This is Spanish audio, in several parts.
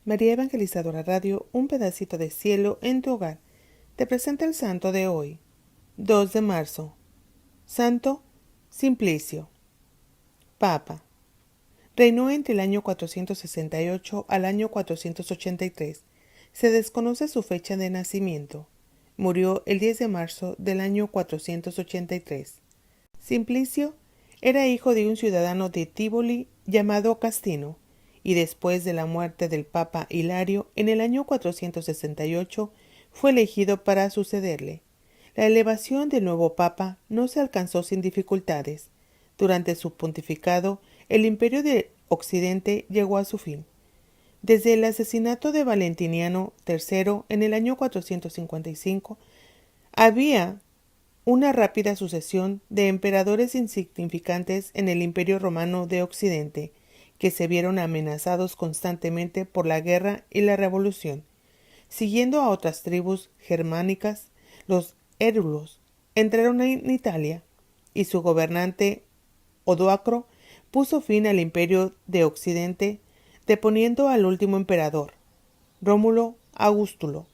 María Evangelizadora Radio, un pedacito de cielo en tu hogar. Te presenta el santo de hoy, 2 de marzo. Santo Simplicio. Papa. Reinó entre el año 468 al año 483. Se desconoce su fecha de nacimiento. Murió el 10 de marzo del año 483. Simplicio era hijo de un ciudadano de Tívoli llamado Castino, y después de la muerte del Papa Hilario en el año 468 fue elegido para sucederle. La elevación del nuevo Papa no se alcanzó sin dificultades. Durante su pontificado, el imperio de Occidente llegó a su fin. Desde el asesinato de Valentiniano III en el año 455, había una rápida sucesión de emperadores insignificantes en el Imperio Romano de Occidente, que se vieron amenazados constantemente por la guerra y la revolución. Siguiendo a otras tribus germánicas, los érulos entraron en Italia, y su gobernante Odoacro puso fin al Imperio de Occidente, deponiendo al último emperador, Rómulo Augustulo,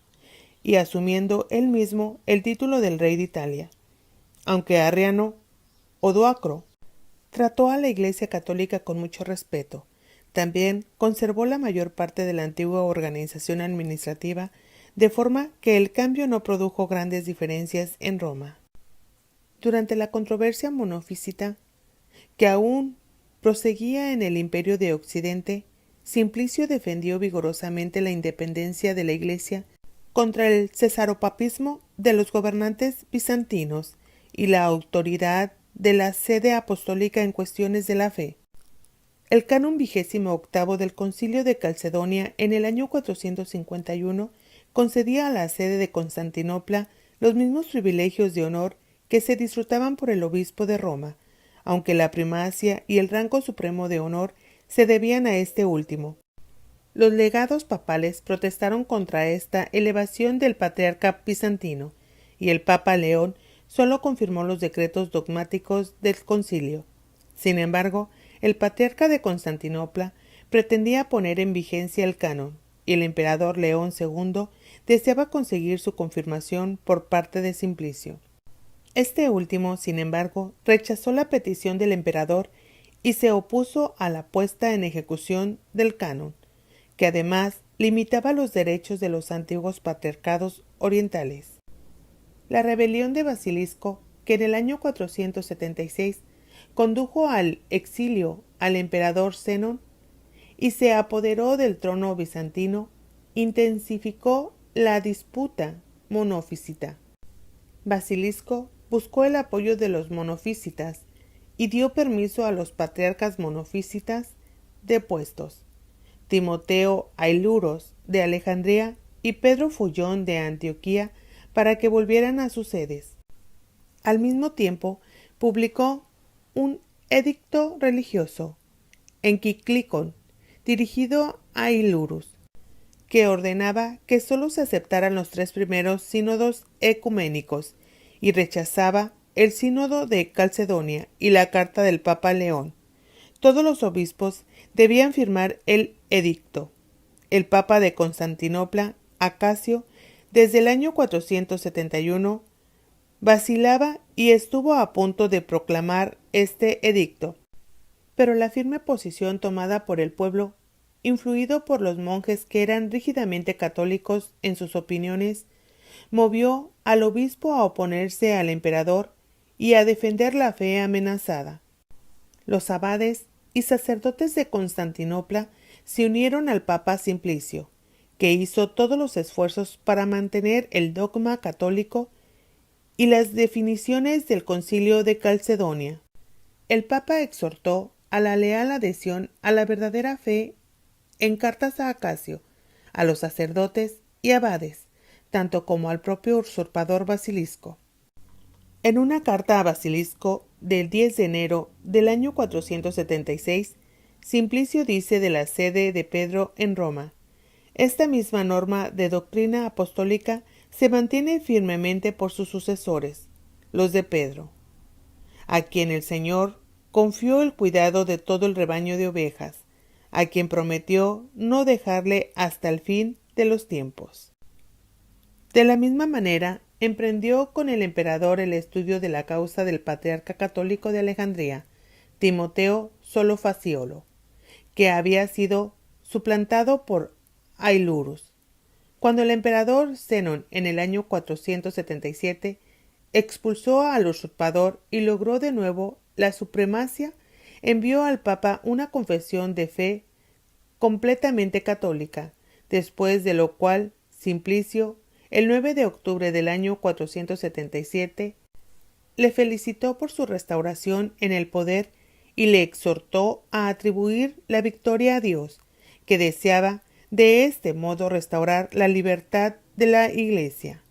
y asumiendo él mismo el título del rey de Italia. Aunque arriano, Odoacro trató a la Iglesia católica con mucho respeto. También conservó la mayor parte de la antigua organización administrativa, de forma que el cambio no produjo grandes diferencias en Roma. Durante la controversia monofisita, que aún proseguía en el Imperio de Occidente, Simplicio defendió vigorosamente la independencia de la Iglesia contra el cesaropapismo de los gobernantes bizantinos y la autoridad de la sede apostólica en cuestiones de la fe. El canon 28 del Concilio de Calcedonia en el año 451 concedía a la sede de Constantinopla los mismos privilegios de honor que se disfrutaban por el obispo de Roma, aunque la primacia y el rango supremo de honor se debían a este último. Los legados papales protestaron contra esta elevación del patriarca bizantino, y el Papa León solo confirmó los decretos dogmáticos del concilio. Sin embargo, el patriarca de Constantinopla pretendía poner en vigencia el canon, y el emperador León II deseaba conseguir su confirmación por parte de Simplicio. Este último, sin embargo, rechazó la petición del emperador y se opuso a la puesta en ejecución del canon, que además limitaba los derechos de los antiguos patriarcados orientales. La rebelión de Basilisco, que en el año 476 condujo al exilio al emperador Zenón y se apoderó del trono bizantino, intensificó la disputa monofisita. Basilisco buscó el apoyo de los monofisitas y dio permiso a los patriarcas monofisitas depuestos, Timoteo Ailuros de Alejandría y Pedro Fullón de Antioquía, para que volvieran a sus sedes. Al mismo tiempo, publicó un edicto religioso, Encíclicon, dirigido a Ailurus, que ordenaba que sólo se aceptaran los 3 primeros sínodos ecuménicos y rechazaba el sínodo de Calcedonia y la carta del Papa León. Todos los obispos debían firmar el edicto. El Papa de Constantinopla, Acasio, desde el año 471, vacilaba y estuvo a punto de proclamar este edicto, pero la firme posición tomada por el pueblo, influido por los monjes que eran rígidamente católicos en sus opiniones, movió al obispo a oponerse al emperador y a defender la fe amenazada. Los abades y sacerdotes de Constantinopla se unieron al Papa Simplicio, que hizo todos los esfuerzos para mantener el dogma católico y las definiciones del Concilio de Calcedonia. El Papa exhortó a la leal adhesión a la verdadera fe en cartas a Acasio, a los sacerdotes y abades, tanto como al propio usurpador Basilisco. En una carta a Basilisco del 10 de enero del año 476, Simplicio dice de la sede de Pedro en Roma: esta misma norma de doctrina apostólica se mantiene firmemente por sus sucesores, los de Pedro, a quien el Señor confió el cuidado de todo el rebaño de ovejas, a quien prometió no dejarle hasta el fin de los tiempos. De la misma manera, emprendió con el emperador el estudio de la causa del patriarca católico de Alejandría, Timoteo Solofaciolo, que había sido suplantado por Ailurus. Cuando el emperador Zenón, en el año 477, expulsó al usurpador y logró de nuevo la supremacia, envió al Papa una confesión de fe completamente católica, después de lo cual Simplicio, el 9 de octubre del año 477, le felicitó por su restauración en el poder y le exhortó a atribuir la victoria a Dios, que deseaba de este modo restaurar la libertad de la Iglesia.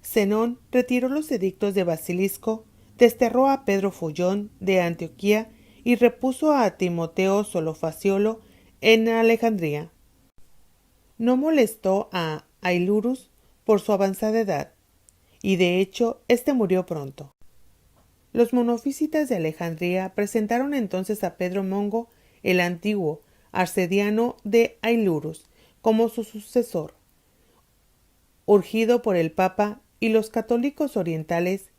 Zenón retiró los edictos de Basilisco, desterró a Pedro Follón de Antioquía y repuso a Timoteo Solofaciolo en Alejandría. No molestó a Ailurus por su avanzada edad, y de hecho éste murió pronto. Los monofísitas de Alejandría presentaron entonces a Pedro Mongo, el antiguo arcediano de Ailurus, como su sucesor. Urgido por el Papa y los católicos orientales,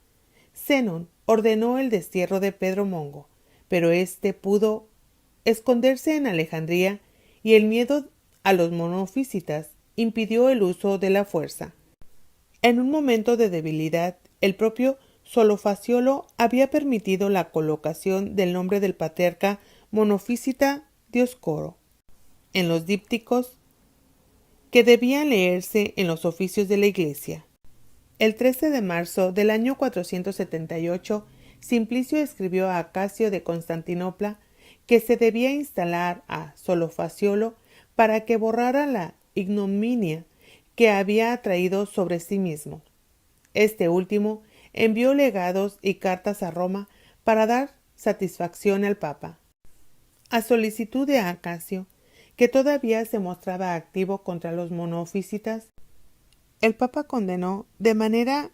Zenón ordenó el destierro de Pedro Mongo, pero éste pudo esconderse en Alejandría y el miedo a los monofísitas impidió el uso de la fuerza. En un momento de debilidad, el propio Solofaciolo había permitido la colocación del nombre del patriarca monofísita Dioscoro en los dípticos que debían leerse en los oficios de la Iglesia. El 13 de marzo del año 478, Simplicio escribió a Acasio de Constantinopla que se debía instalar a Solofaciolo para que borrara la ignominia que había traído sobre sí mismo. Este último envió legados y cartas a Roma para dar satisfacción al Papa. A solicitud de Acasio, que todavía se mostraba activo contra los monofísitas, el Papa condenó de manera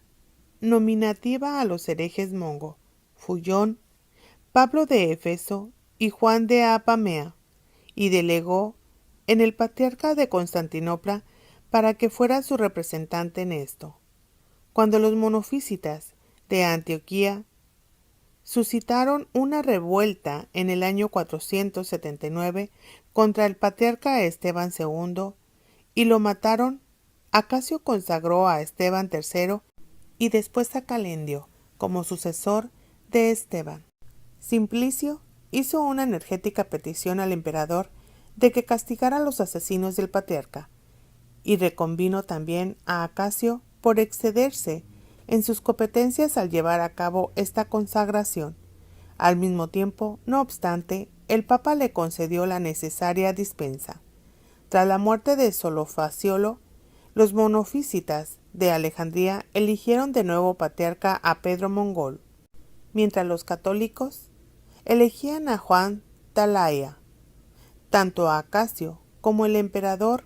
nominativa a los herejes Mongo, Fullón, Pablo de Éfeso y Juan de Apamea, y delegó en el patriarca de Constantinopla para que fuera su representante en esto. Cuando los monofísitas de Antioquía suscitaron una revuelta en el año 479 contra el patriarca Esteban II y lo mataron, Acasio consagró a Esteban III y después a Calendio como sucesor de Esteban. Simplicio hizo una enérgica petición al emperador de que castigara a los asesinos del patriarca, y reconvino también a Acasio por excederse en sus competencias al llevar a cabo esta consagración. Al mismo tiempo, no obstante, el Papa le concedió la necesaria dispensa. Tras la muerte de Solofaciolo, los monofísitas de Alejandría eligieron de nuevo patriarca a Pedro Mongol, mientras los católicos elegían a Juan Talaia. Tanto a Acasio como el emperador,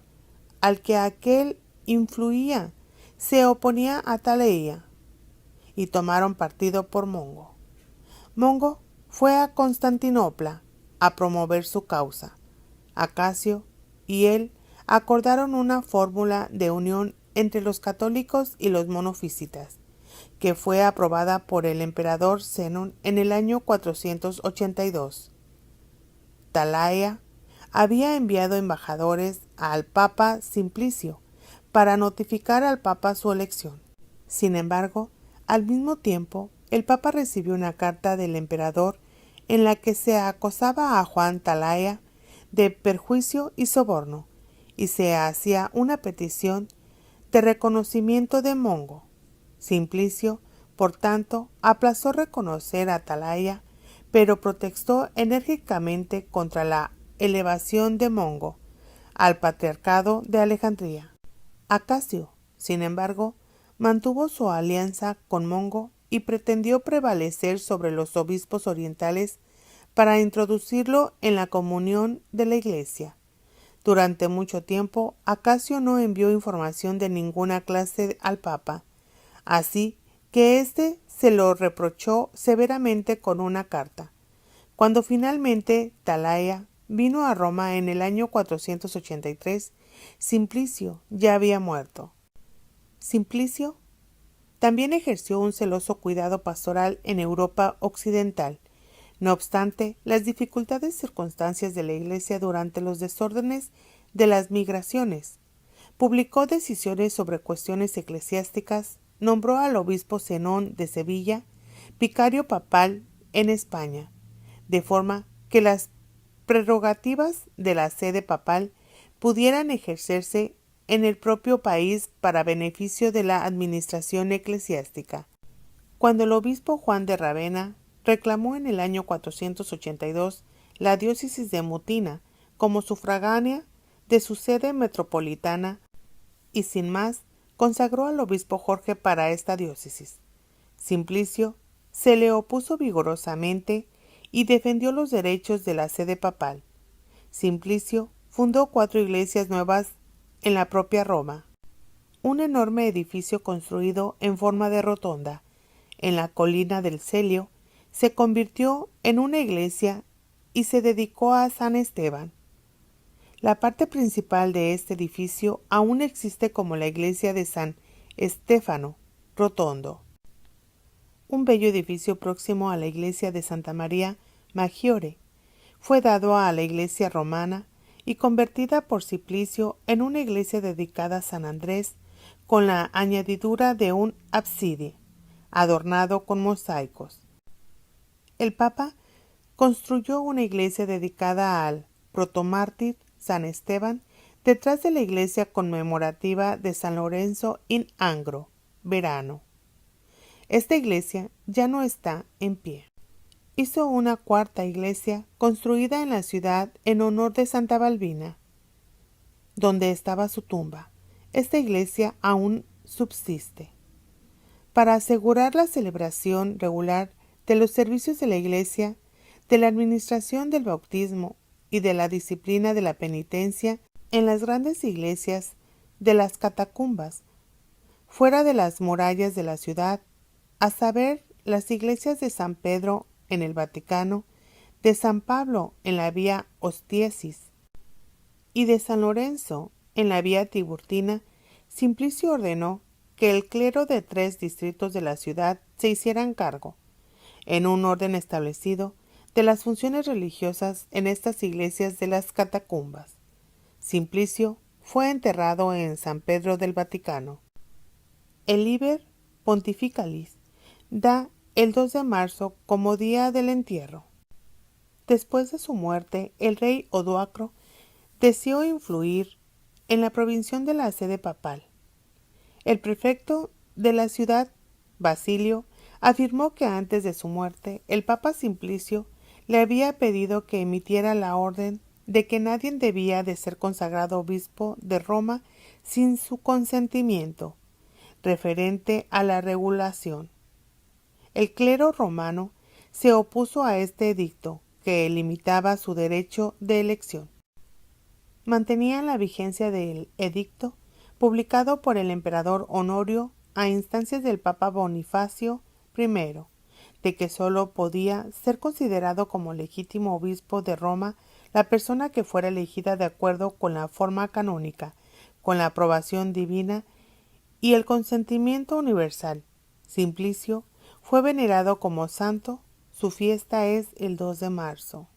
al que aquel influía, se oponía a Talaia y tomaron partido por Mongo. Mongo fue a Constantinopla a promover su causa. Acasio y él acordaron una fórmula de unión entre los católicos y los monofísitas, que fue aprobada por el emperador Zenón en el año 482. Talaia había enviado embajadores al Papa Simplicio para notificar al Papa su elección. Sin embargo, al mismo tiempo, el Papa recibió una carta del emperador en la que se acusaba a Juan Talaia de perjuicio y soborno, y se hacía una petición de reconocimiento de Mongo. Simplicio, por tanto, aplazó reconocer a Talaia, pero protestó enérgicamente contra la elevación de Mongo al patriarcado de Alejandría. Acasio, sin embargo, mantuvo su alianza con Mongo y pretendió prevalecer sobre los obispos orientales para introducirlo en la comunión de la Iglesia. Durante mucho tiempo, Acasio no envió información de ninguna clase al Papa, así que éste se lo reprochó severamente con una carta. Cuando finalmente Talaia vino a Roma en el año 483, Simplicio ya había muerto. Simplicio también ejerció un celoso cuidado pastoral en Europa occidental. No obstante, las dificultades circunstancias de la Iglesia durante los desórdenes de las migraciones, publicó decisiones sobre cuestiones eclesiásticas, nombró al obispo Zenón de Sevilla vicario papal en España, de forma que las prerrogativas de la sede papal pudieran ejercerse en el propio país para beneficio de la administración eclesiástica. Cuando el obispo Juan de Ravenna reclamó en el año 482 la diócesis de Mutina como sufragánea de su sede metropolitana y sin más consagró al obispo Jorge para esta diócesis. Simplicio se le opuso vigorosamente y defendió los derechos de la sede papal. Simplicio fundó 4 iglesias nuevas en la propia Roma. Un enorme edificio construido en forma de rotonda, en la colina del Celio, se convirtió en una iglesia y se dedicó a San Esteban. La parte principal de este edificio aún existe como la iglesia de San Stefano Rotondo, un bello edificio próximo a la iglesia de Santa María Maggiore. Fue dado a la iglesia romana y convertida por Simplicio en una iglesia dedicada a San Andrés, con la añadidura de un ábside, adornado con mosaicos. El Papa construyó una iglesia dedicada al protomártir San Esteban detrás de la iglesia conmemorativa de San Lorenzo in Angro, Verano. Esta iglesia ya no está en pie. Hizo una 4ª iglesia construida en la ciudad en honor de Santa Balbina, donde estaba su tumba. Esta iglesia aún subsiste. Para asegurar la celebración regular de los servicios de la iglesia, de la administración del bautismo y de la disciplina de la penitencia en las grandes iglesias de las catacumbas, fuera de las murallas de la ciudad, a saber, las iglesias de San Pedro en el Vaticano, de San Pablo en la vía Ostiesis y de San Lorenzo en la vía Tiburtina, Simplicio ordenó que el clero de 3 distritos de la ciudad se hicieran cargo, en un orden establecido, de las funciones religiosas en estas iglesias de las catacumbas. Simplicio fue enterrado en San Pedro del Vaticano. El Liber Pontificalis da el 2 de marzo como día del entierro. Después de su muerte, el rey Odoacro deseó influir en la provisión de la sede papal. El prefecto de la ciudad, Basilio, afirmó que antes de su muerte, el Papa Simplicio le había pedido que emitiera la orden de que nadie debía de ser consagrado obispo de Roma sin su consentimiento, referente a la regulación. El clero romano se opuso a este edicto, que limitaba su derecho de elección. Mantenían la vigencia del edicto, publicado por el emperador Honorio a instancias del Papa Bonifacio I, de que sólo podía ser considerado como legítimo obispo de Roma la persona que fuera elegida de acuerdo con la forma canónica, con la aprobación divina y el consentimiento universal. Simplicio fue venerado como santo. Su fiesta es el 2 de marzo.